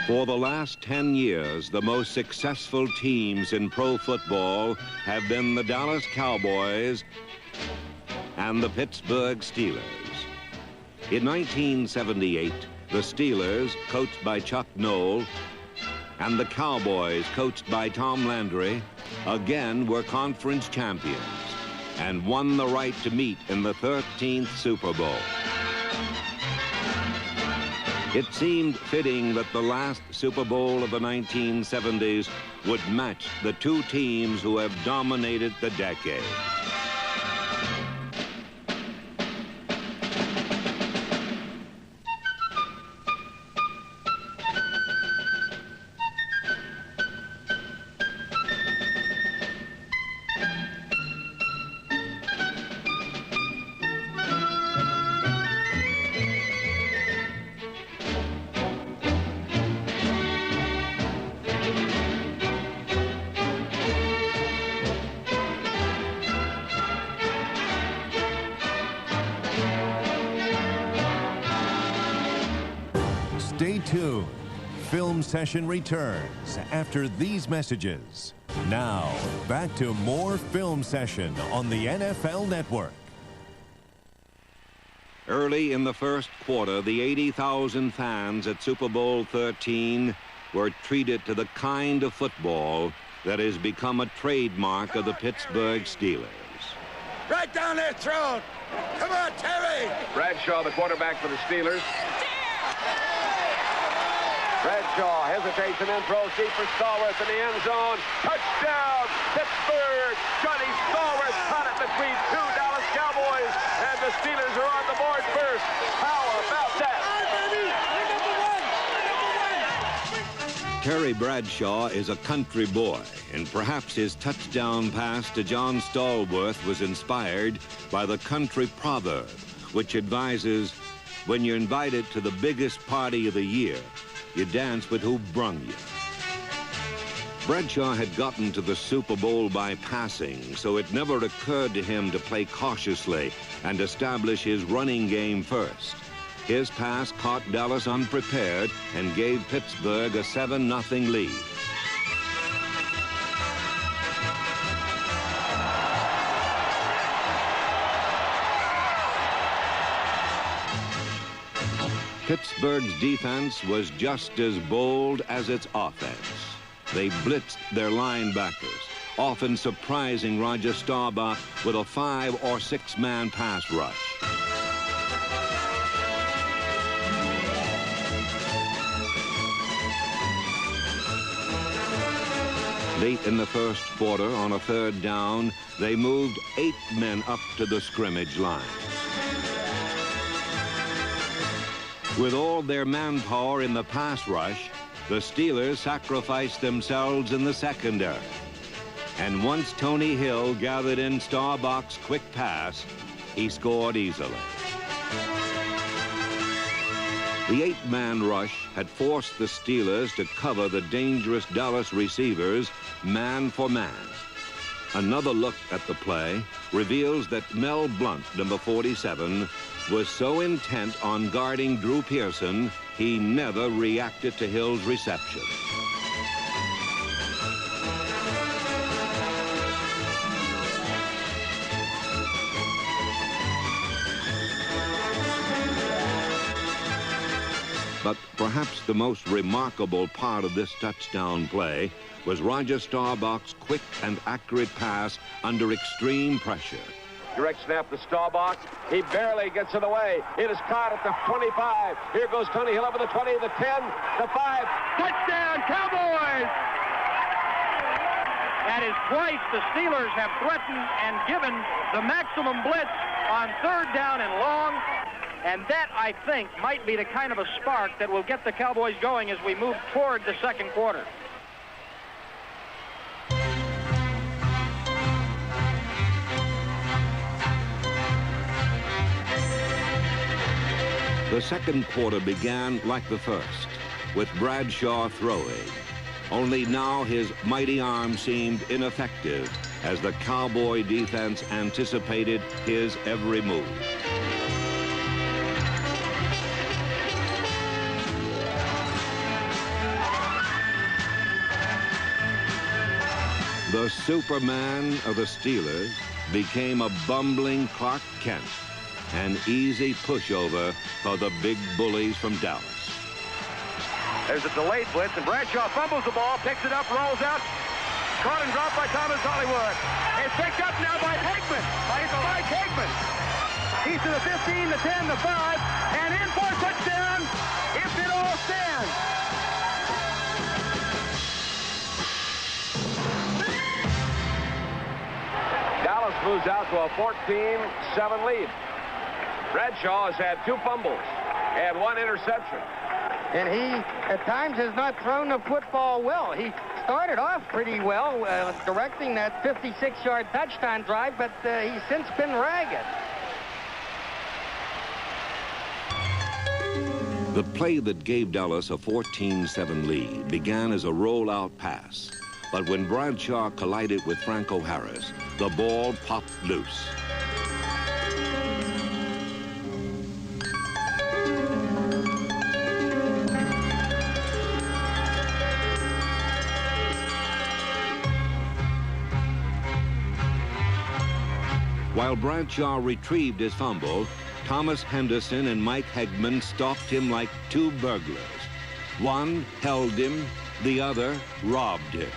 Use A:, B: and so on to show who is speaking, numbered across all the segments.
A: For the last 10 years, the most successful teams in pro football have been the Dallas Cowboys and the Pittsburgh Steelers. In 1978, the Steelers, coached by Chuck Noll, and the Cowboys, coached by Tom Landry, again were conference champions and won the right to meet in the 13th Super Bowl. It seemed fitting that the last Super Bowl of the 1970s would match the two teams who have dominated the decade.
B: Stay tuned. Film session returns after these messages. Now, back to more Film Session on the NFL Network.
A: Early in the first quarter, the 80,000 fans at Super Bowl XIII were treated to the kind of football that has become a trademark of the Pittsburgh Steelers.
C: Right down their throat. Come on, Terry.
D: Bradshaw, the quarterback for the Steelers. Bradshaw hesitates and then throws deep for Stallworth in the end zone. Touchdown, Pittsburgh. Johnny Stallworth caught it between two Dallas Cowboys, and the Steelers are on the board first. How about that?
A: Terry Bradshaw is a country boy, and perhaps his touchdown pass to John Stallworth was inspired by the country proverb, which advises, when you're invited to the biggest party of the year, you dance with who brung you. Bradshaw had gotten to the Super Bowl by passing, so it never occurred to him to play cautiously and establish his running game first. His pass caught Dallas unprepared and gave Pittsburgh a 7-0 lead. Pittsburgh's defense was just as bold as its offense. They blitzed their linebackers, often surprising Roger Staubach with a 5- or 6-man pass rush. Late in the first quarter, on a 3rd down, they moved 8 men up to the scrimmage line. With all their manpower in the pass rush, the Steelers sacrificed themselves in the secondary. And once Tony Hill gathered in Staubach's quick pass, he scored easily. The 8-man rush had forced the Steelers to cover the dangerous Dallas receivers man for man. Another look at the play reveals that Mel Blount, number 47, was so intent on guarding Drew Pearson, he never reacted to Hill's reception. But perhaps the most remarkable part of this touchdown play was Roger Staubach's quick and accurate pass under extreme pressure.
D: Direct snap to Staubach. He barely gets in the way. It is caught at the 25. Here goes Tony Hill over the 20, the 10, the 5. Touchdown, Cowboys!
E: That is twice the Steelers have threatened and given the maximum blitz on 3rd down and long. And that, I think, might be the kind of a spark that will get the Cowboys going as we move toward the second quarter.
A: The second quarter began like the first, with Bradshaw throwing. Only now his mighty arm seemed ineffective as the Cowboy defense anticipated his every move. The Superman of the Steelers became a bumbling Clark Kent, an easy pushover for the big bullies from Dallas.
D: There's a delayed blitz, and Bradshaw fumbles the ball, picks it up, rolls out. Caught and dropped by Thomas Hollywood. It's picked up now by Hickman. It's Mike Hickman. He's to the 15, the 10, the 5, and in for a touchdown if it all stands. Dallas moves out to a 14-7 lead. Bradshaw has had 2 fumbles and 1 interception.
E: And he, at times, has not thrown the football well. He started off pretty well, directing that 56-yard touchdown drive, but he's since been ragged.
A: The play that gave Dallas a 14-7 lead began as a rollout pass. But when Bradshaw collided with Franco Harris, the ball popped loose. While Bradshaw retrieved his fumble, Thomas Henderson and Mike Hegman stalked him like 2 burglars. One held him, the other robbed him.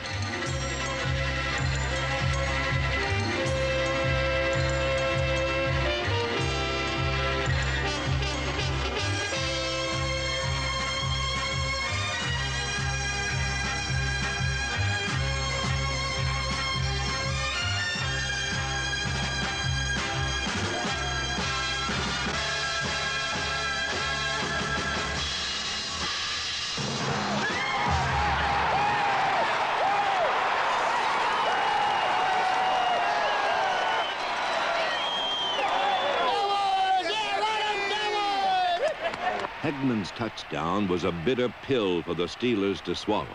A: Hegman's touchdown was a bitter pill for the Steelers to swallow,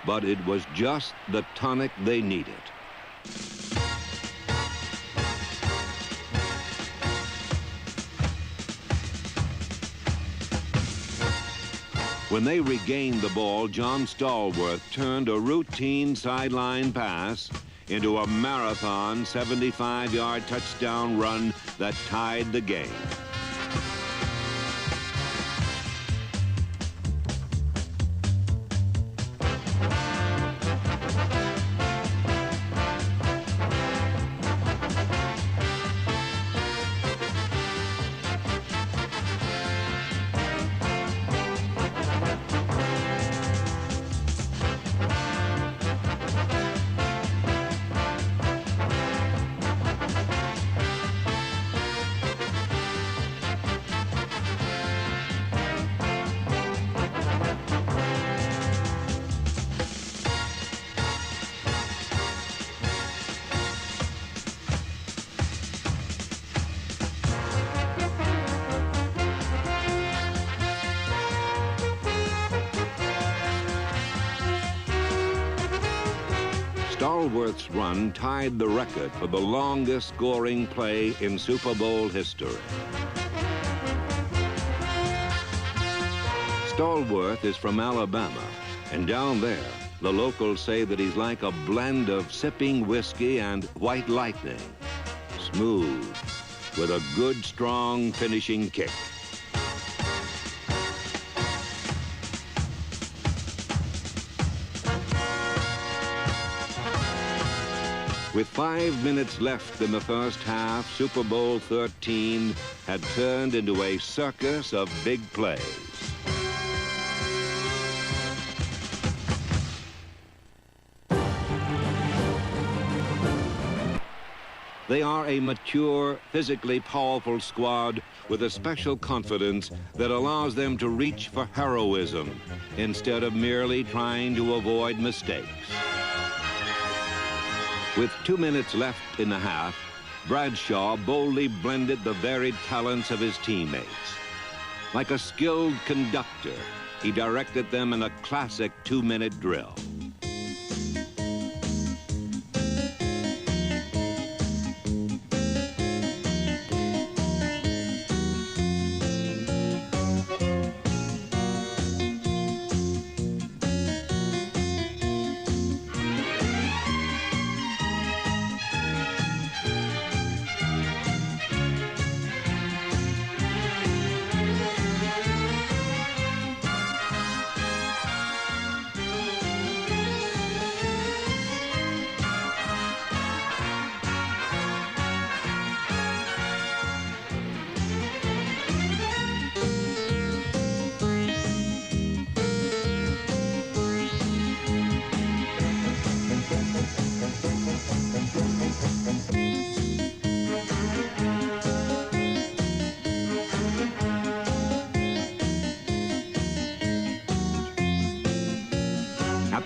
A: but it was just the tonic they needed. When they regained the ball, John Stallworth turned a routine sideline pass into a marathon 75-yard touchdown run that tied the game. Stallworth's run tied the record for the longest scoring play in Super Bowl history. Stallworth is from Alabama, and down there, the locals say that he's like a blend of sipping whiskey and white lightning. Smooth, with a good, strong finishing kick. With 5 minutes left in the first half, Super Bowl XIII had turned into a circus of big plays. They are a mature, physically powerful squad with a special confidence that allows them to reach for heroism instead of merely trying to avoid mistakes. With 2 minutes left in the half, Bradshaw boldly blended the varied talents of his teammates. Like a skilled conductor, he directed them in a classic 2-minute drill.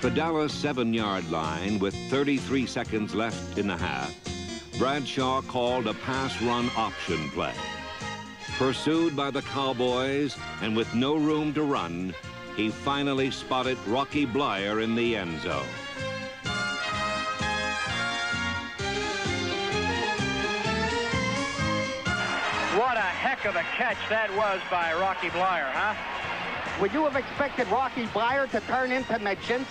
A: At the Dallas 7-yard line with 33 seconds left in the half, Bradshaw called a pass-run option play. Pursued by the Cowboys and with no room to run, he finally spotted Rocky Bleier in the end zone.
E: What a heck of a catch that was by Rocky Bleier, huh?
F: Would you have expected Rocky Bleier to turn into Mejores?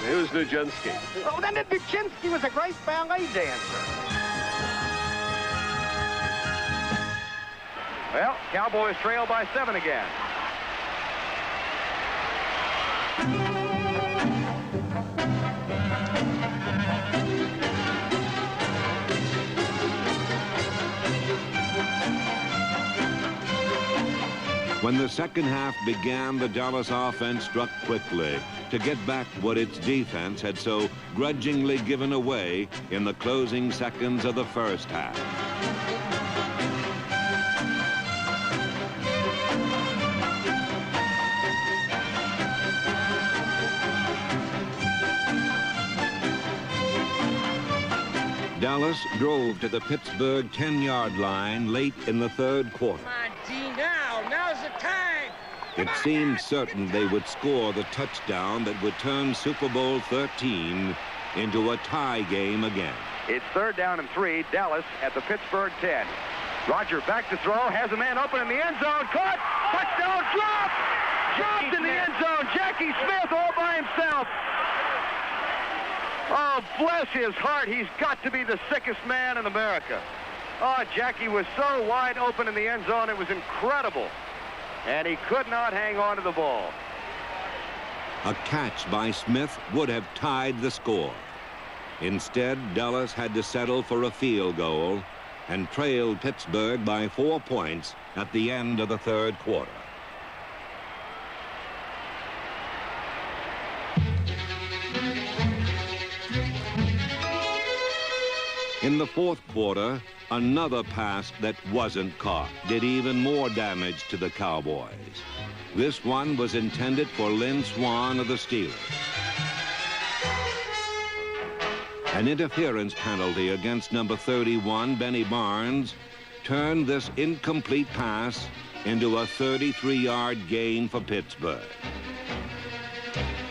D: It was Nujinsky.
F: Oh, then Mejores was a great ballet dancer.
E: Well, Cowboys trail by 7 again.
A: When the second half began, the Dallas offense struck quickly to get back what its defense had so grudgingly given away in the closing seconds of the first half. Dallas drove to the Pittsburgh 10-yard line late in the third quarter.
C: Come on, D, now's the time.
A: It seemed certain they would score the touchdown that would turn Super Bowl 13 into a tie game again.
D: It's 3rd down and 3, Dallas at the Pittsburgh 10. Roger back to throw, has a man open in the end zone, caught, touchdown, dropped in the end zone, Jackie Smith all by himself. Oh, bless his heart, he's got to be the sickest man in America. Oh, Jackie was so wide open in the end zone, it was incredible. And he could not hang on to the ball.
A: A catch by Smith would have tied the score. Instead, Dallas had to settle for a field goal and trailed Pittsburgh by 4 points at the end of the third quarter. In the fourth quarter, another pass that wasn't caught did even more damage to the Cowboys. This one was intended for Lynn Swann of the Steelers. An interference penalty against number 31, Benny Barnes, turned this incomplete pass into a 33-yard gain for Pittsburgh.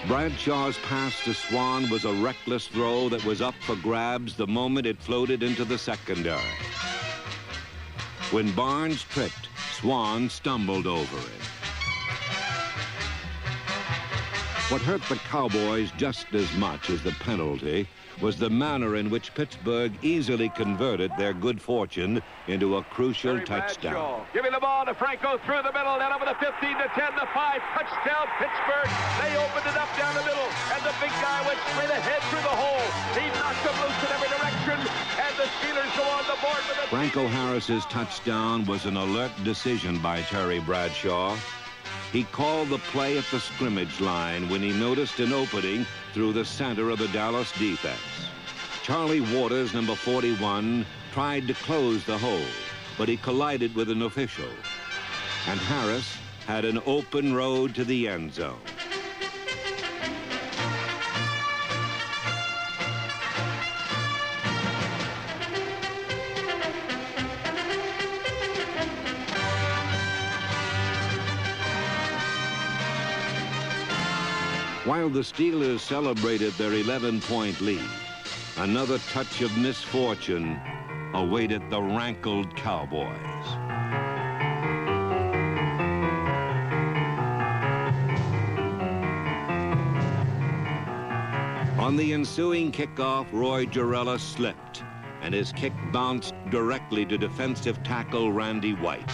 A: Bradshaw's pass to Swann was a reckless throw that was up for grabs the moment it floated into the secondary. When Barnes tripped, Swann stumbled over it. What hurt the Cowboys just as much as the penalty was the manner in which Pittsburgh easily converted their good fortune into a crucial touchdown.
D: Giving the ball to Franco through the middle, then over the 15 to 10 to 5. Touchdown, Pittsburgh. They opened it up down the middle, and the big guy went straight ahead through the hole. He knocked them loose in every direction, and the Steelers go on the board with it.
A: Franco Harris's touchdown was an alert decision by Terry Bradshaw. He called the play at the scrimmage line when he noticed an opening through the center of the Dallas defense. Charlie Waters, number 41, tried to close the hole, but he collided with an official. And Harris had an open road to the end zone. While the Steelers celebrated their 11-point lead, another touch of misfortune awaited the rankled Cowboys. On the ensuing kickoff, Roy Jarella slipped, and his kick bounced directly to defensive tackle Randy White.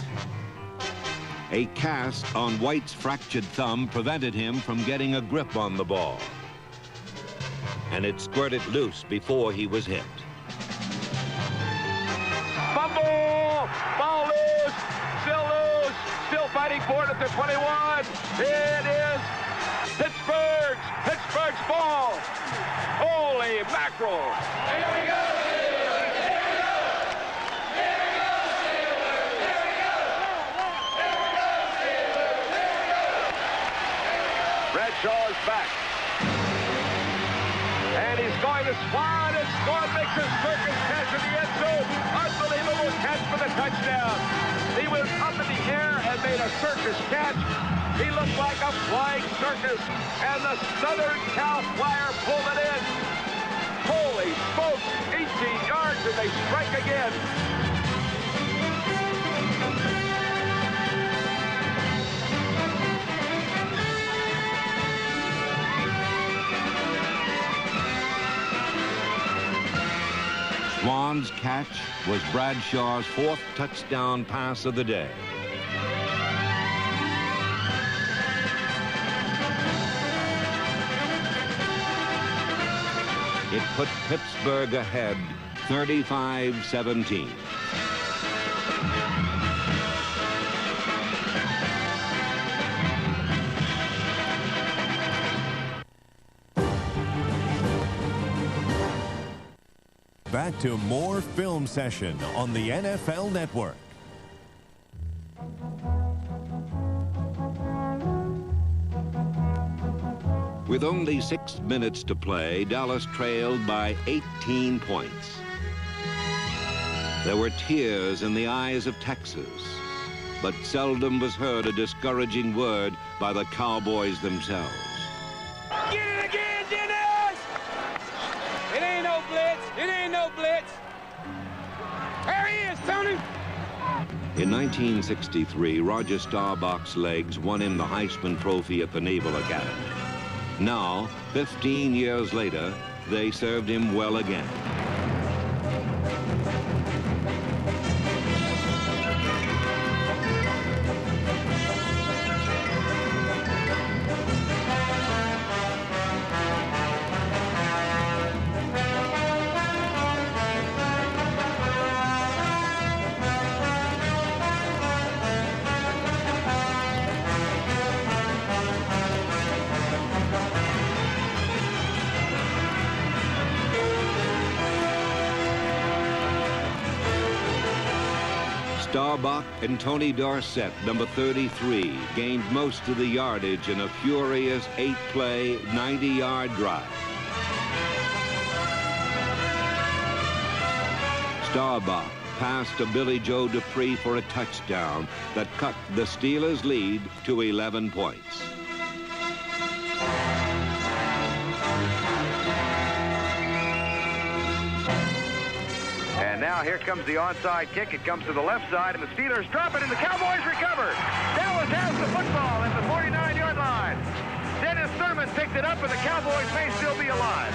A: A cast on White's fractured thumb prevented him from getting a grip on the ball, and it squirted loose before he was hit.
D: Fumble! Ball loose! Still fighting for it at the 21. It is Pittsburgh's ball. Holy mackerel! Here we go! Bradshaw's back. Swan makes a circus catch in the end zone. Unbelievable catch for the touchdown. He was up in the air and made a circus catch. He looked like a flying circus, and the Southern Cal Flyer pulled it in. Holy smokes, 18 yards, and they strike again.
A: Swan's catch was Bradshaw's 4th touchdown pass of the day. It put Pittsburgh ahead 35-17.
B: Back to more Film Session on the NFL Network.
A: With only 6 minutes to play, Dallas trailed by 18 points. There were tears in the eyes of Texas, but seldom was heard a discouraging word by the Cowboys themselves.
C: Get it again, Dennis! It ain't no blitz. It ain't no blitz. There he is, Tony.
A: In 1963, Roger Staubach's legs won him the Heisman Trophy at the Naval Academy. Now, 15 years later, they served him well again. Staubach and Tony Dorsett, number 33, gained most of the yardage in a furious 8-play, 90-yard drive. Staubach passed to Billy Joe Dupree for a touchdown that cut the Steelers' lead to 11 points.
D: And now here comes the onside kick. It comes to the left side, and the Steelers drop it, and the Cowboys recover. Dallas has the football at the 49-yard line. Dennis Thurman picked it up, and the Cowboys may still be alive.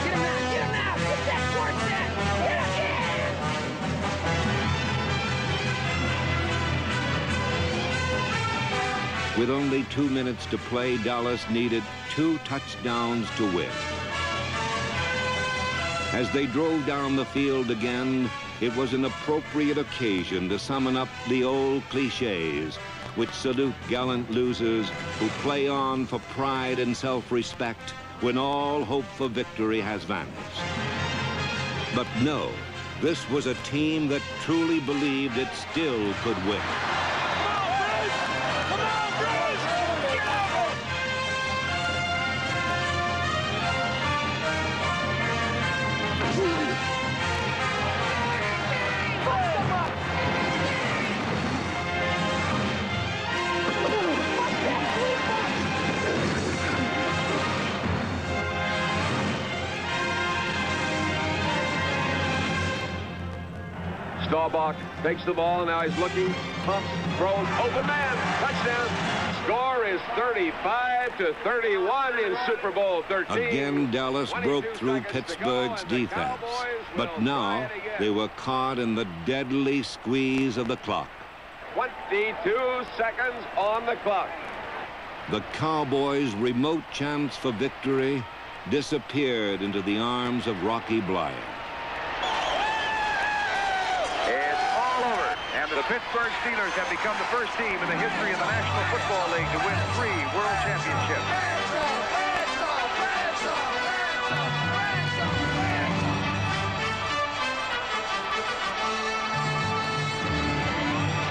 G: Get him out! Get him out! Get that towards that! Get him!
A: With only 2 minutes to play, Dallas needed 2 touchdowns to win. As they drove down the field again, it was an appropriate occasion to summon up the old cliches which salute gallant losers who play on for pride and self-respect when all hope for victory has vanished. But no, this was a team that truly believed it still could win.
D: Staubach takes the ball, and now he's looking, pumps, throws, open man, touchdown. Score is 35-31 in Super Bowl 13.
A: Again, Dallas broke through Pittsburgh's defense. But now they were caught in the deadly squeeze of the clock.
D: 22 seconds on the clock.
A: The Cowboys' remote chance for victory disappeared into the arms of Rocky Bleier.
D: The Pittsburgh Steelers have become the first team in the history of the National Football League to win 3 World Championships.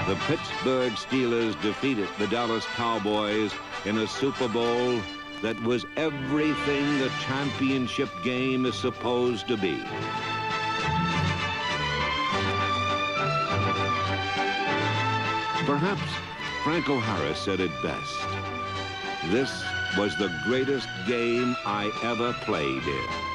A: The Pittsburgh Steelers defeated the Dallas Cowboys in a Super Bowl that was everything the championship game is supposed to be. Perhaps Frank O'Hara said it best. This was the greatest game I ever played in.